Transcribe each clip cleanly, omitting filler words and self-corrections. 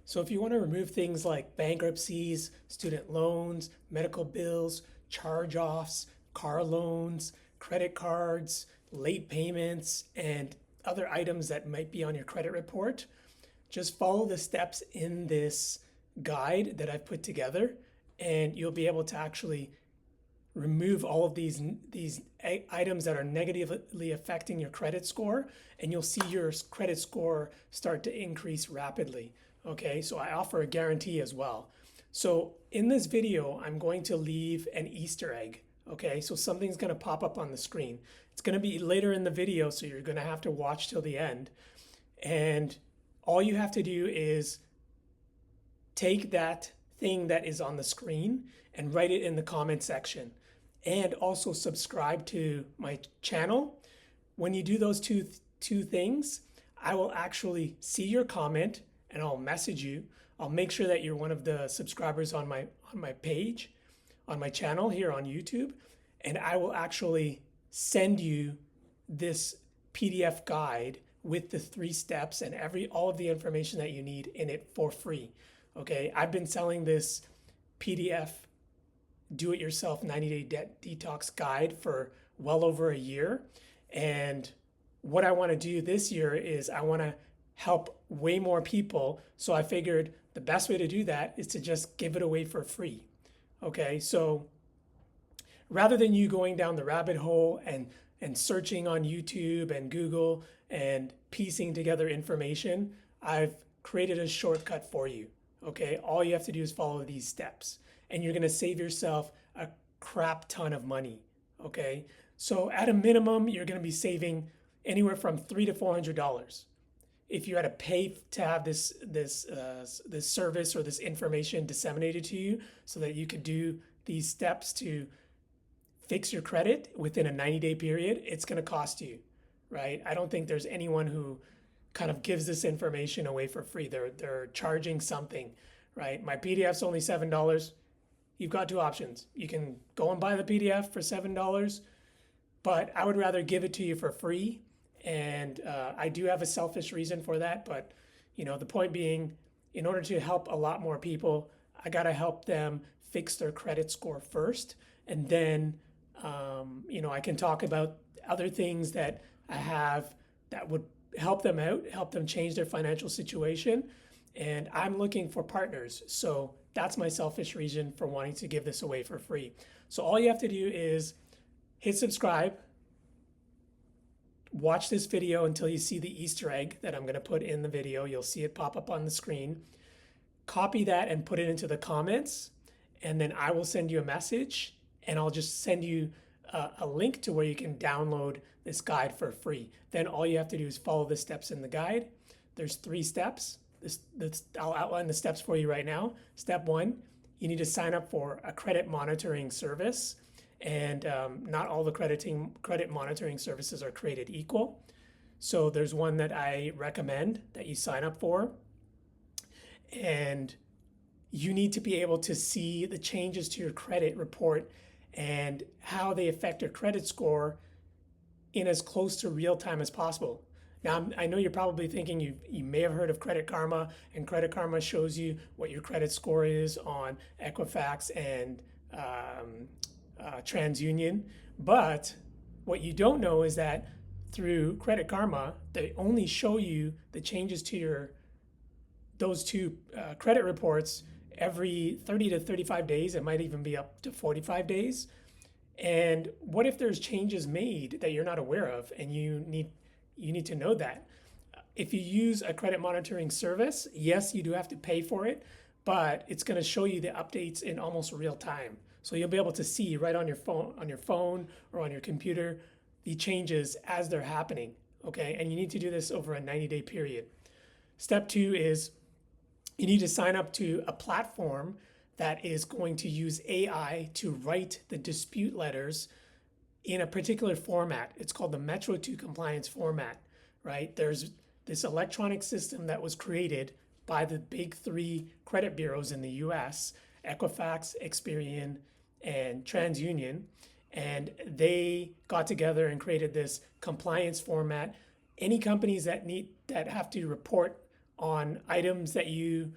So if you want to remove things like bankruptcies, student loans, medical bills, charge-offs, car loans, credit cards, late payments, and other items that might be on your credit report, just follow the steps in this guide that I've put together, and you'll be able to actually remove all of these items that are negatively affecting your credit score, and you'll see your credit score start to increase rapidly. Okay, so I offer a guarantee as well. So in this video, I'm going to leave an Easter egg. Okay, so something's going to pop up on the screen. It's going to be later in the video, so you're going to have to watch till the end. And all you have to do is take that thing that is on the screen and write it in the comment section. And also subscribe to my channel. When you do those two things, I will actually see your comment and I'll message you. I'll make sure that you're one of the subscribers on my page, on my channel here on YouTube, and I will actually send you this PDF guide with the 3 steps and all of the information that you need in it for free. Okay, I've been selling this PDF do-it-yourself 90-day debt detox guide for well over a year. And what I want to do this year is I want to help way more people. So I figured the best way to do that is to just give it away for free. Okay, so rather than you going down the rabbit hole and searching on YouTube and Google and piecing together information, I've created a shortcut for you. Okay, all you have to do is follow these steps and you're going to save yourself a crap ton of money. Okay, so at a minimum, you're going to be saving anywhere from $300 to $400 if you had to pay to have this service or this information disseminated to you, so that you could do these steps to fix your credit within a 90-day period. It's going to cost you, right? I don't think there's anyone who kind of gives this information away for free. They're charging something, right? My PDF's only $7. You've got 2 options. You can go and buy the PDF for $7, but I would rather give it to you for free. And I do have a selfish reason for that, but the point being, in order to help a lot more people, I gotta help them fix their credit score first, and then I can talk about other things that I have that would help them out, help them change their financial situation. And I'm looking for partners. So that's my selfish reason for wanting to give this away for free. So all you have to do is hit subscribe, watch this video until you see the Easter egg that I'm going to put in the video. You'll see it pop up on the screen. Copy that and put it into the comments, and then I will send you a message, and I'll just send you a link to where you can download this guide for free. Then all you have to do is follow the steps in the guide. There's 3 steps. I'll outline the steps for you right now. Step 1, you need to sign up for a credit monitoring service. And not all the credit monitoring services are created equal. So there's one that I recommend that you sign up for. And you need to be able to see the changes to your credit report and how they affect your credit score in as close to real time as possible. Now, I know you're probably thinking you may have heard of Credit Karma, and Credit Karma shows you what your credit score is on Equifax and TransUnion. But what you don't know is that through Credit Karma, they only show you the changes to those 2 credit reports every 30 to 35 days. It might even be up to 45 days. And what if there's changes made that you're not aware of, and you need to know that? If you use a credit monitoring service, yes, you do have to pay for it, but it's going to show you the updates in almost real time. So you'll be able to see right on your phone or on your computer, the changes as they're happening. Okay, and you need to do this over a 90-day period. Step 2 is you need to sign up to a platform that is going to use AI to write the dispute letters in a particular format. It's called the Metro 2 compliance format, right? There's this electronic system that was created by the big 3 credit bureaus in the US, Equifax, Experian, and TransUnion, and they got together and created this compliance format. Any companies that have to report on items that you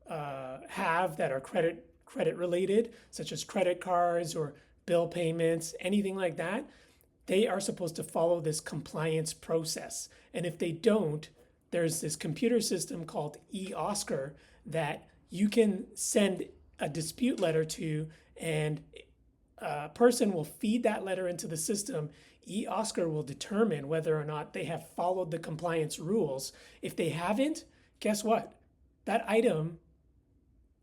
have that are credit related, such as credit cards or bill payments, anything like that, they are supposed to follow this compliance process. And if they don't, there's this computer system called eOscar that you can send a dispute letter to, and a person will feed that letter into the system. eOscar will determine whether or not they have followed the compliance rules. If they haven't, guess what? That item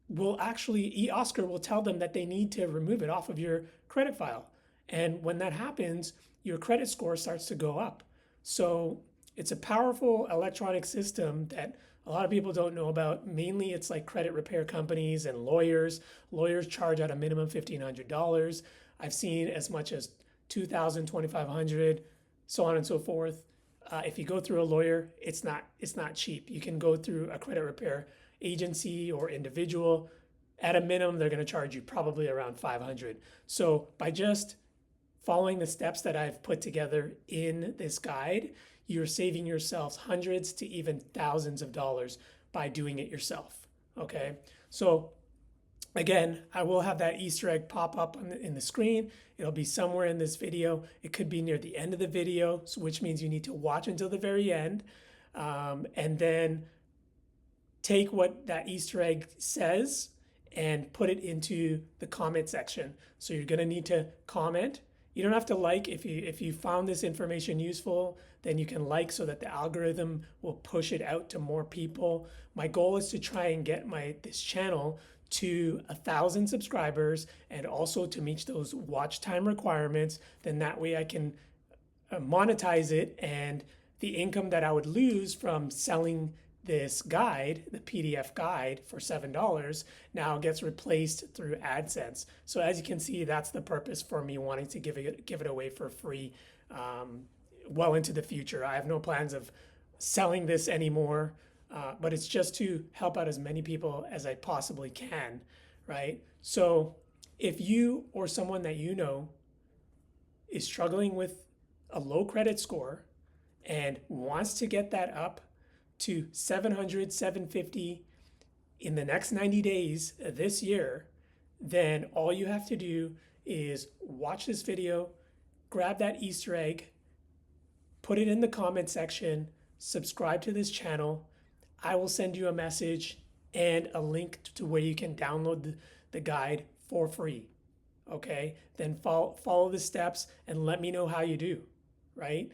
will actually, eOscar will tell them that they need to remove it off of your credit file. And when that happens, your credit score starts to go up. So it's a powerful electronic system that a lot of people don't know about. Mainly it's like credit repair companies and lawyers. Lawyers charge at a minimum $1,500. I've seen as much as $2,000, $2,500, so on and so forth. If you go through a lawyer, it's not cheap. You can go through a credit repair agency or individual. At a minimum, they're going to charge you probably around $500. So by just following the steps that I've put together in this guide, you're saving yourselves hundreds to even thousands of dollars by doing it yourself. Okay, so again, I will have that Easter egg pop up in the screen. It'll be somewhere in this video. It could be near the end of the video, which means you need to watch until the very end. And then take what that Easter egg says and put it into the comment section. So you're gonna need to comment. You don't have to like. If you found this information useful, then you can like so that the algorithm will push it out to more people. My goal is to try and get this channel to 1,000 subscribers and also to meet those watch time requirements. Then that way I can monetize it, and the income that I would lose from selling this guide, the PDF guide for $7, now gets replaced through AdSense. So as you can see, that's the purpose for me wanting to give it away for free well into the future. I have no plans of selling this anymore, but it's just to help out as many people as I possibly can, right? So if you or someone that you know is struggling with a low credit score and wants to get that up to 700, 750 in the next 90 days this year, then all you have to do is watch this video, grab that Easter egg, put it in the comment section, subscribe to this channel. I will send you a message and a link to where you can download the guide for free. Okay, then follow the steps and let me know how you do, right?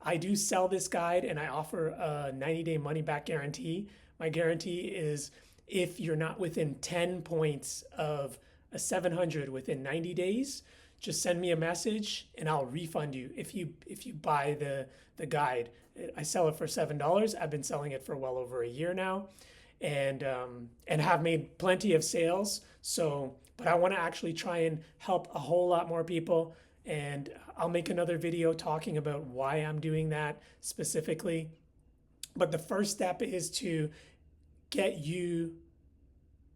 I do sell this guide and I offer a 90-day money-back guarantee. My guarantee is if you're not within 10 points of a 700 within 90 days, just send me a message and I'll refund you if you buy the guide. I sell it for $7. I've been selling it for well over a year now, and have made plenty of sales. So, but I want to actually try and help a whole lot more people. And I'll make another video talking about why I'm doing that specifically. But the first step is to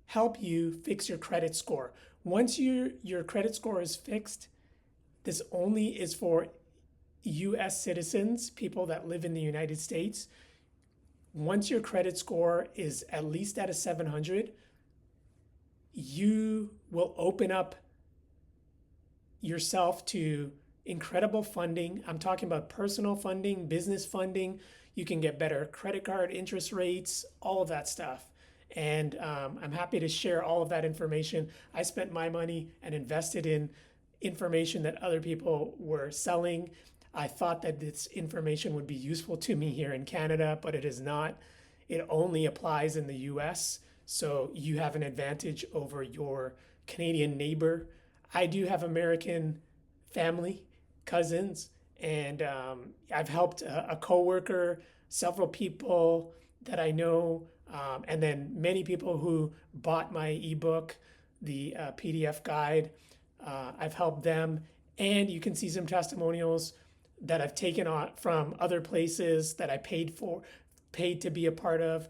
help you fix your credit score. Once your credit score is fixed, this only is for US citizens, people that live in the United States. Once your credit score is at least at a 700, you will open up yourself to incredible funding. I'm talking about personal funding, business funding. You can get better credit card interest rates, all of that stuff. And I'm happy to share all of that information. I spent my money and invested in information that other people were selling. I thought that this information would be useful to me here in Canada, but it is not. It only applies in the US. So you have an advantage over your Canadian neighbor. I do have American family, cousins, and I've helped a coworker, several people that I know, and then many people who bought my ebook, the PDF guide. I've helped them, and you can see some testimonials that I've taken on from other places that I paid to be a part of.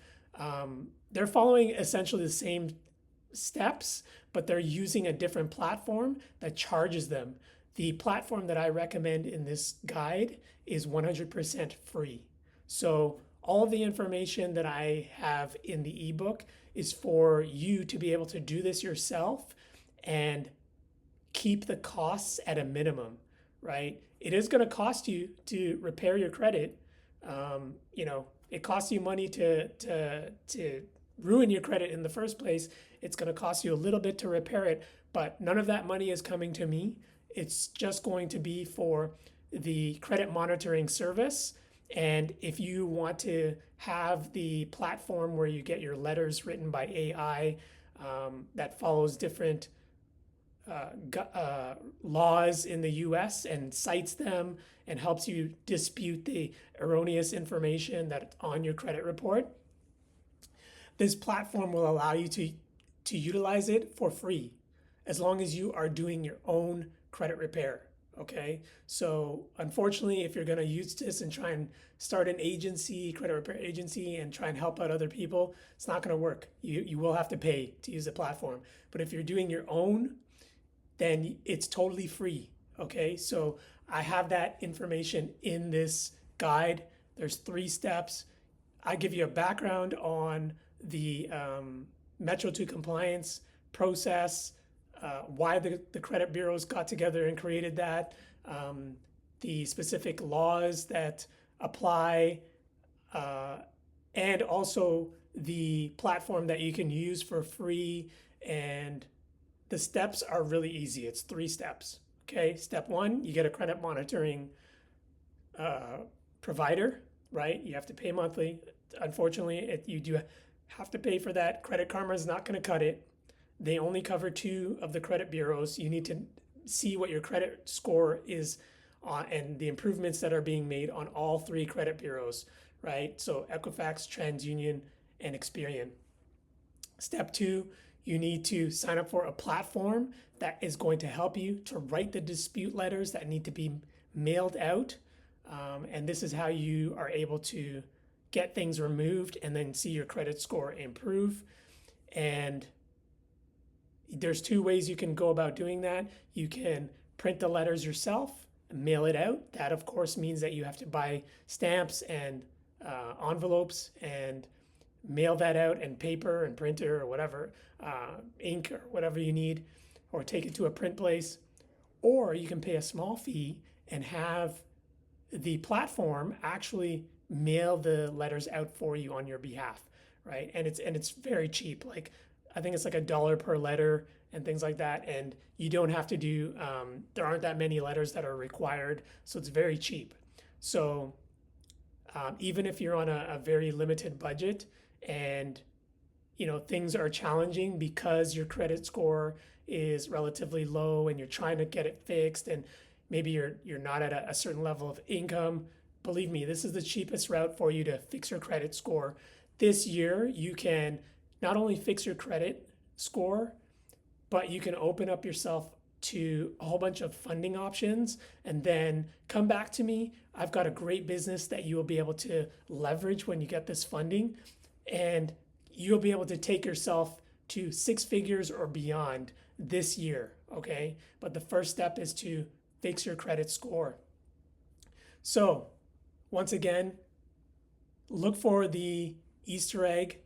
They're following essentially the same steps, but they're using a different platform that charges them. The platform that I recommend in this guide is 100% free. So All of the information that I have in the ebook is for you to be able to do this yourself and keep the costs at a minimum, right? It is going to cost you to repair your credit. It costs you money to ruin your credit in the first place. It's going to cost you a little bit to repair it, but none of that money is coming to me. It's just going to be for the credit monitoring service. And if you want to have the platform where you get your letters written by AI that follows different laws in the US and cites them and helps you dispute the erroneous information that's on your credit report, this platform will allow you to utilize it for free as long as you are doing your own credit repair. Okay, so unfortunately, if you're going to use this and try and start an agency, credit repair agency, and try and help out other people, it's not going to work. You will have to pay to use the platform. But if you're doing your own, then it's totally free. Okay, so I have that information in this guide. There's 3 steps. I give you a background on the Metro 2 compliance process, why the credit bureaus got together and created that, the specific laws that apply, and also the platform that you can use for free. And the steps are really easy. It's 3 steps. Okay, step 1, you get a credit monitoring provider, right? You have to pay monthly. Unfortunately, you do have to pay for that. Credit Karma is not going to cut it. They only cover 2 of the credit bureaus. You need to see what your credit score is and the improvements that are being made on all 3 credit bureaus, right? So Equifax, TransUnion, and Experian. Step 2, you need to sign up for a platform that is going to help you to write the dispute letters that need to be mailed out. And this is how you are able to get things removed and then see your credit score improve. And there's 2 ways you can go about doing that. You can print the letters yourself, mail it out. That, of course, means that you have to buy stamps and envelopes and mail that out, and paper and printer or whatever, ink or whatever you need, or take it to a print place. Or you can pay a small fee and have the platform actually mail the letters out for you on your behalf, right? And it's very cheap. Like, I think it's like $1 per letter and things like that. And you don't have to do, there aren't that many letters that are required. So it's very cheap. So even if you're on a very limited budget and, things are challenging because your credit score is relatively low and you're trying to get it fixed, and maybe you're not at a certain level of income, believe me, this is the cheapest route for you to fix your credit score. This year, you can not only fix your credit score, but you can open up yourself to a whole bunch of funding options and then come back to me. I've got a great business that you will be able to leverage when you get this funding, and you'll be able to take yourself to 6 figures or beyond this year, okay? But the first step is to fix your credit score. So, once again, look for the Easter egg.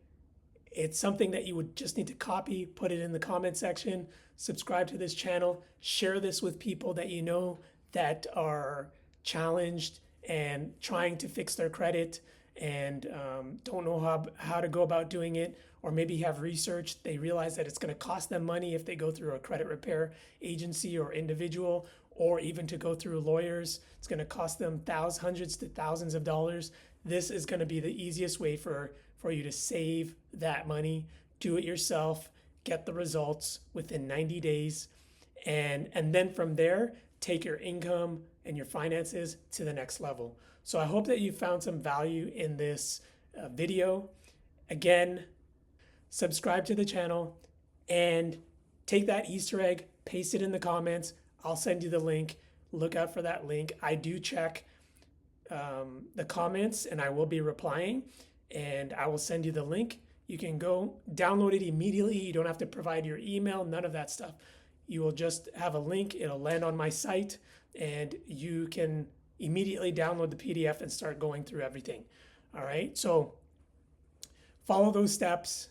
It's something that you would just need to copy, put it in the comment section, subscribe to this channel, share this with people that you know that are challenged and trying to fix their credit and don't know how to go about doing it, or maybe have researched, they realize that it's going to cost them money if they go through a credit repair agency or individual, or even to go through lawyers. It's going to cost them hundreds to thousands of dollars. This is going to be the easiest way for you to save that money, do it yourself, get the results within 90 days, and then from there, take your income and your finances to the next level. So I hope that you found some value in this video. Again, subscribe to the channel and take that Easter egg, paste it in the comments. I'll send you the link. Look out for that link. I do check the comments and I will be replying, and I will send you the link. You can go download it immediately. You don't have to provide your email, none of that stuff. You will just have a link. It'll land on my site and you can immediately download the PDF and start going through everything. All right. So follow those steps.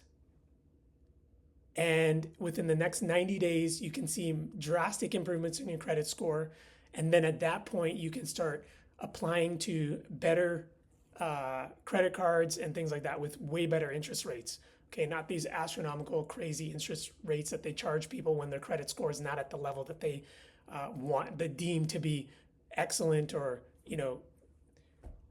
And within the next 90 days, you can see drastic improvements in your credit score. And then at that point, you can start applying to better credit cards and things like that with way better interest rates. Okay, not these astronomical, crazy interest rates that they charge people when their credit score is not at the level that they want, that deem to be excellent or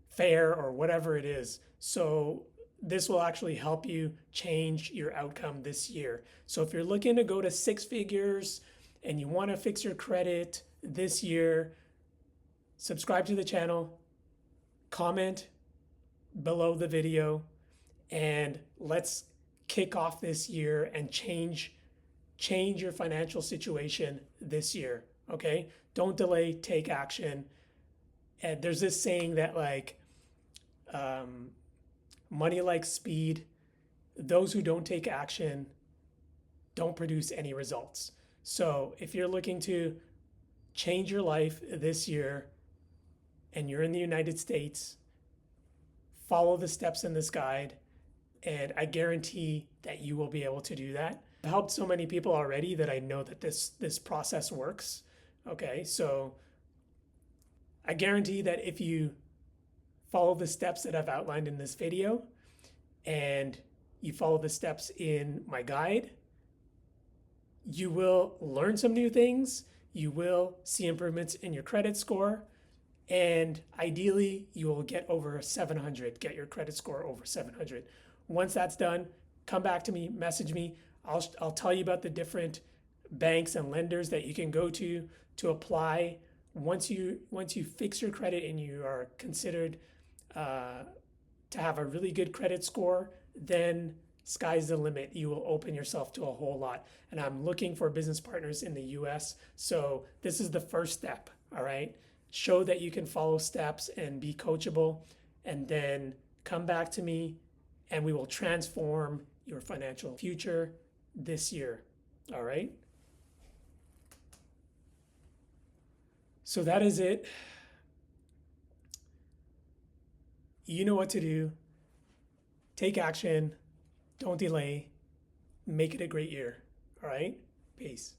fair or whatever it is. So this will actually help you change your outcome this year. So if you're looking to go to six figures and you want to fix your credit this year, subscribe to the channel, comment below the video, and let's kick off this year and change your financial situation this year. Okay? Don't delay, take action. And there's this saying that money likes speed. Those who don't take action don't produce any results. So if you're looking to change your life this year and you're in the United States, follow the steps in this guide, and I guarantee that you will be able to do that. I've helped so many people already that I know that this process works. Okay, so I guarantee that if you follow the steps that I've outlined in this video and you follow the steps in my guide, you will learn some new things, you will see improvements in your credit score, and ideally you will get over 700, get your credit score over 700. Once that's done, come back to me, message me. I'll tell you about the different banks and lenders that you can go to apply. Once you fix your credit and you are considered to have a really good credit score, then sky's the limit. You will open yourself to a whole lot. And I'm looking for business partners in the US. So this is the first step, all right? Show that you can follow steps and be coachable, and then come back to me and we will transform your financial future this year, all right? So that is it. You know what to do. Take action. Don't delay. Make it a great year. All right? Peace.